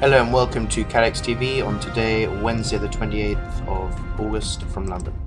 Hello and welcome to CATEX TV on today, Wednesday the 28th of August from London.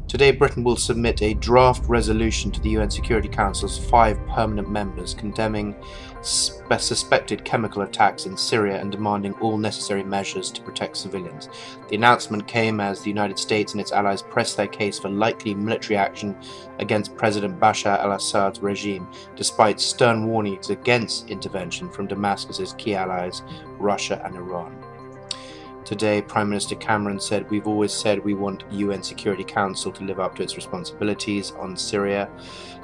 Today Britain will submit a draft resolution to the UN Security Council's 5 permanent members condemning suspected chemical attacks in Syria and demanding all necessary measures to protect civilians. The announcement came as the United States and its allies pressed their case for likely military action against President Bashar al-Assad's regime, despite stern warnings against intervention from Damascus's key allies, Russia and Iran. Today, Prime Minister Cameron said, "We've always said we want UN Security Council to live up to its responsibilities on Syria."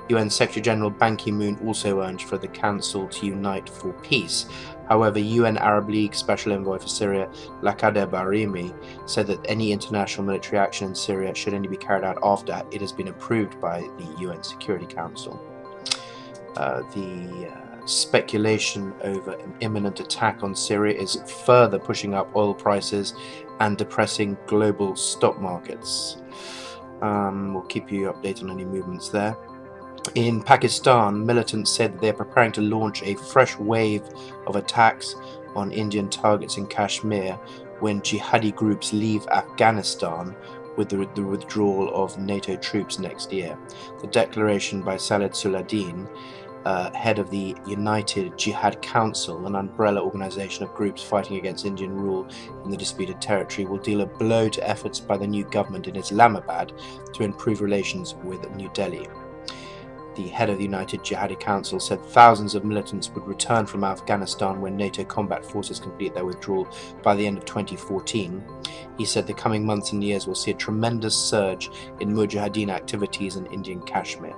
UN Secretary General Ban Ki-moon also urged for the Council to unite for peace. However, UN Arab League Special Envoy for Syria, Lakhdar Brahimi, said that any international military action in Syria should only be carried out after it has been approved by the UN Security Council. The speculation over an imminent attack on Syria is further pushing up oil prices and depressing global stock markets. We'll keep you updated on any movements there. In Pakistan, militants said that they're preparing to launch a fresh wave of attacks on Indian targets in Kashmir when jihadi groups leave Afghanistan with the withdrawal of NATO troops next year. The declaration by Saleh Suladeen, head of the United Jihad Council, an umbrella organization of groups fighting against Indian rule in the disputed territory, will deal a blow to efforts by the new government in Islamabad to improve relations with New Delhi. The head of the United Jihad Council said thousands of militants would return from Afghanistan when NATO combat forces complete their withdrawal by the end of 2014. He said the coming months and years will see a tremendous surge in Mujahideen activities in Indian Kashmir.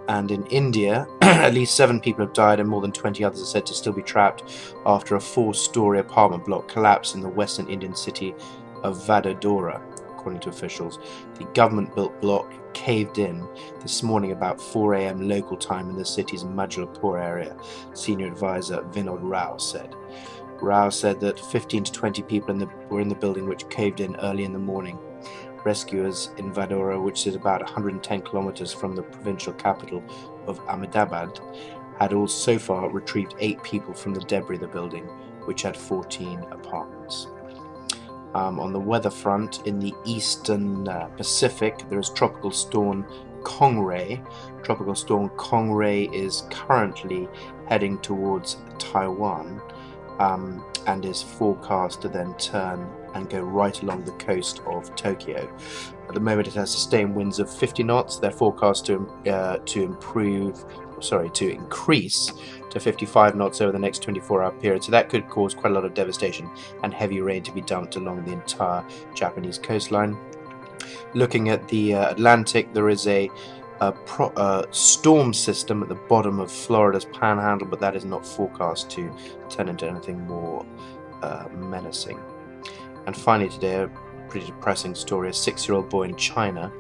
And in India, at least 7 people have died and more than 20 others are said to still be trapped after a 4-story apartment block collapsed in the western Indian city of Vadodara, according to officials. The government-built block caved in this morning about 4 a.m. local time in the city's Majapur area, senior advisor Vinod Rao said. Rao said that 15 to 20 people were in the building which caved in early in the morning. Rescuers in Vadodara, which is about 110 kilometers from the provincial capital of Ahmedabad, had so far retrieved 8 people from the debris of the building, which had 14 apartments. On the weather front, in the eastern Pacific, there is Tropical Storm Kongray. Tropical Storm Kongray is currently heading towards Taiwan and is forecast to then turn and go right along the coast of Tokyo. At the moment, it has sustained winds of 50 knots. They're forecast to increase to 55 knots over the next 24-hour period. So that could cause quite a lot of devastation and heavy rain to be dumped along the entire Japanese coastline. Looking at the Atlantic, there is a storm system at the bottom of Florida's panhandle, but that is not forecast to turn into anything more menacing. And finally today, a pretty depressing story. A 6-year-old boy in China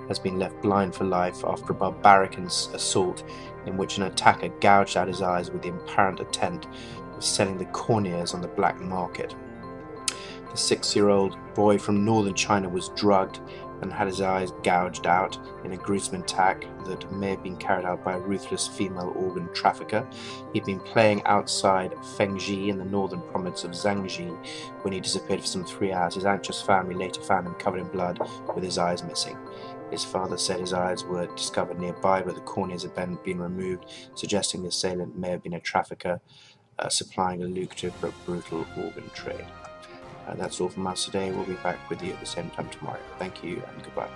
has been left blind for life after a barbaric assault in which an attacker gouged out his eyes with the apparent intent of selling the corneas on the black market. The 6-year-old boy from northern China was drugged and had his eyes gouged out in a gruesome attack that may have been carried out by a ruthless female organ trafficker. He'd been playing outside Fengji in the northern province of Zhangji when he disappeared for some 3 hours. His anxious family later found him covered in blood with his eyes missing. His father said his eyes were discovered nearby, but the corneas had been removed, suggesting the assailant may have been a trafficker supplying a lucrative but brutal organ trade. That's all from us today. We'll be back with you at the same time tomorrow. Thank you and goodbye.